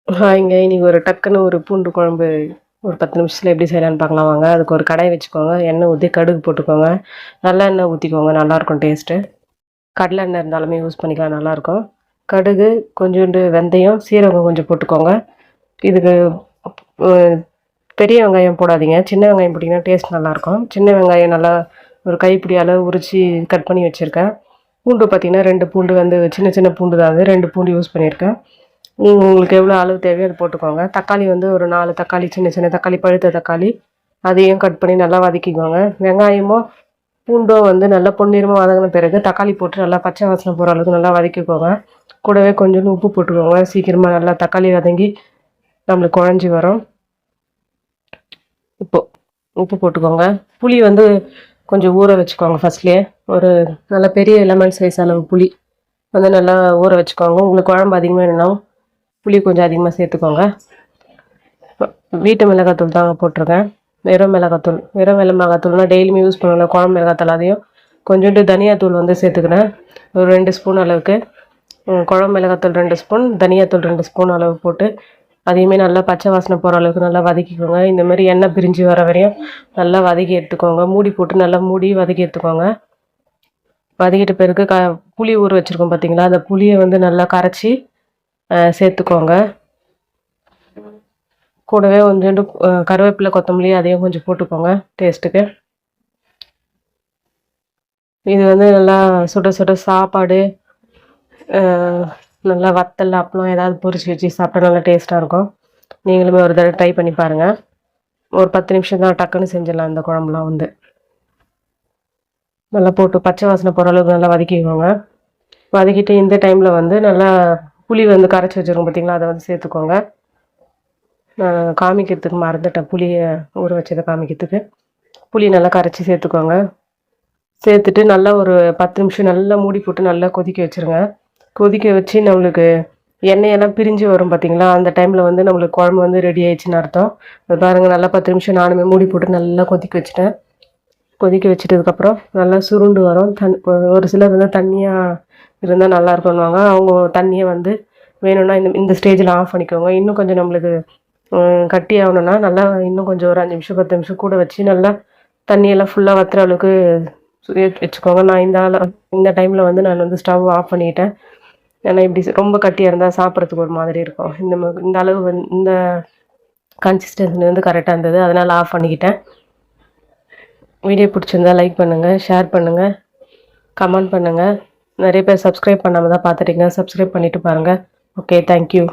இங்கே இன்றைக்கி ஒரு டக்குன்னு ஒரு பூண்டு குழம்பு ஒரு 10 நிமிஷத்தில் எப்படி செய்யலான்னு பார்க்கலாம் வாங்க. அதுக்கு ஒரு கடாய் வச்சுக்கோங்க. எண்ணெய் ஊற்றி கடுகு போட்டுக்கோங்க. நல்லெண்ணெய் ஊற்றிக்கோங்க, நல்லாயிருக்கும் டேஸ்ட்டு. கடலை எண்ணெய் இருந்தாலுமே யூஸ் பண்ணிக்கலாம், நல்லாயிருக்கும். கடுகு, கொஞ்சோண்டு வெந்தயம், சீரகம் கொஞ்சம் போட்டுக்கோங்க. இதுக்கு பெரிய வெங்காயம் போடாதீங்க, சின்ன வெங்காயம் போட்டிங்கன்னா டேஸ்ட் நல்லாயிருக்கும். சின்ன வெங்காயம் நல்லா ஒரு கைப்பிடி அளவு உரித்து கட் பண்ணி வச்சுருக்கேன். பூண்டு பார்த்திங்கன்னா 2 பூண்டு வந்து சின்ன சின்ன பூண்டு தான், அது 2 பூண்டு யூஸ் பண்ணியிருக்கேன். உங்களுக்கு எவ்வளோ அளவு தேவையோ அது போட்டுக்கோங்க. தக்காளி வந்து ஒரு 4 தக்காளி, சின்ன சின்ன தக்காளி, பழுத்த தக்காளி, அதையும் கட் பண்ணி நல்லா வதக்கிக்கோங்க. வெங்காயமும் பூண்டும் வந்து நல்லா பொன்னிறமாக வதங்கின பிறகு தக்காளி போட்டு நல்லா பச்சை வாசனை போகிற அளவுக்கு நல்லா வதக்கிக்கோங்க. கூடவே கொஞ்சோண்டு உப்பு போட்டுக்கோங்க. சீக்கிரமாக நல்லா தக்காளி வதங்கி நம்மளுக்கு குழஞ்சி வரும். உப்பு போட்டுக்கோங்க. புளி வந்து கொஞ்சம் ஊற வச்சுக்கோங்க. ஃபஸ்ட்லேயே ஒரு நல்ல பெரிய லெமன் சைஸ் அளவு புளி வந்து நல்லா ஊற வச்சுக்கோங்க. உங்களுக்கு குழம்பு அதிகமாக வேணும்னா புளி கொஞ்சம் அதிகமாக சேர்த்துக்கோங்க. வீட்டு மிளகாத்தூள் தாங்க போட்டிருக்கேன், வெறும் மிளகாத்தூள்னால் டெய்லியுமே யூஸ் பண்ணுவேன். குழம்பு மிளகாத்தூள் அதையும் கொஞ்சோண்டு தனியாத்தூள் வந்து சேர்த்துக்கிறேன், ஒரு 2 ஸ்பூன் அளவுக்கு. குழம்பு மிளகாத்தூள் 2 ஸ்பூன், தனியாத்தூள் 2 ஸ்பூன் அளவு போட்டு அதையுமே நல்லா பச்சை வாசனை போகிற அளவுக்கு நல்லா வதக்கிக்கோங்க. இந்த மாதிரி எண்ணெய் பிரிஞ்சு வர வரையும் நல்லா வதக்கி எடுத்துக்கோங்க. மூடி போட்டு நல்லா மூடி வதக்கி எடுத்துக்கோங்க. வதக்கிட்ட பிறகு புளி ஊற வச்சுருக்கோம் பார்த்தீங்களா, அந்த புளியை வந்து நல்லா கரைச்சி சேர்த்துக்கோங்க. கூடவே கொஞ்சோண்டு கருவேப்பிலை, கொத்தமல்லி அதையும் கொஞ்சம் போட்டுக்கோங்க டேஸ்ட்டுக்கு. இது வந்து நல்லா சுட சுட சாப்பாடு, நல்லா வத்தல், அப்பளம் ஏதாவது பொரிச்சு வச்சு சாப்பிட்டா நல்லா டேஸ்ட்டாக இருக்கும். நீங்களுமே ஒரு தடவை ட்ரை பண்ணி பாருங்கள். ஒரு 10 நிமிஷம் தான், டக்குன்னு செஞ்சிடலாம். இந்த குழம்புலாம் வந்து நல்லா போட்டு பச்சை வாசனை போகிற அளவுக்கு நல்லா வதக்கிக்கோங்க. வதக்கிட்டு இந்த டைமில் வந்து நல்லா புளி வந்து கரைச்சி வச்சுருக்கோம் பார்த்தீங்களா, அதை வந்து சேர்த்துக்கோங்க. நான் காமிக்கிறதுக்கு மறந்துட்டேன், புளியை ஊற வச்சதை காமிக்கிறதுக்கு. புளி நல்லா கரைச்சி சேர்த்துக்கோங்க. சேர்த்துட்டு நல்லா ஒரு 10 நிமிஷம் நல்லா மூடி போட்டு நல்லா கொதிக்க வச்சுருங்க. கொதிக்க வச்சு நம்மளுக்கு எண்ணெயெல்லாம் பிரிஞ்சு வரும் பார்த்தீங்களா, அந்த டைமில் வந்து நம்மளுக்கு குழம்பு வந்து ரெடி ஆயிடுச்சுன்னு அர்த்தம். பாருங்கள், நல்லா 10 நிமிஷம் நானுமே மூடி போட்டு நல்லா கொதிக்க வச்சுட்டேன். கொதிக்க வச்சுட்டதுக்கப்புறம் நல்லா சுருண்டு வரும். ஒரு சிலர் வந்து தண்ணியாக இருந்தால் நல்லா இருக்குன்னுவாங்க. அவங்க தண்ணியை வந்து வேணும்னா இந்த ஸ்டேஜில் ஆஃப் பண்ணிக்கோங்க. இன்னும் கொஞ்சம் நம்மளுக்கு கட்டி ஆகணுன்னா நல்லா இன்னும் கொஞ்சம் ஒரு 5 நிமிஷம் 10 நிமிஷம் கூட வச்சு நல்லா தண்ணியெல்லாம் ஃபுல்லாக வற்றுற அளவுக்கு வச்சுக்கோங்க. நான் இந்த டைமில் வந்து நான் வந்து ஸ்டவ் ஆஃப் பண்ணிட்டேன். ஏன்னா இப்படி ரொம்ப கட்டியாக இருந்தால் சாப்பிட்றதுக்கு ஒரு மாதிரி இருக்கும். இந்த அளவு வந்து இந்த கன்சிஸ்டன்சி வந்து கரெக்டாக இருந்தது, அதனால் ஆஃப் பண்ணிக்கிட்டேன். வீடியோ பிடிச்சிருந்தா லைக் பண்ணுங்கள், ஷேர் பண்ணுங்கள், கமெண்ட் பண்ணுங்கள். நிறைய பேர் சப்ஸ்கிரைப் பண்ணாமல் தான் பார்த்துட்டீங்க, சப்ஸ்கிரைப் பண்ணிவிட்டு பாருங்கள். Okay, thank you.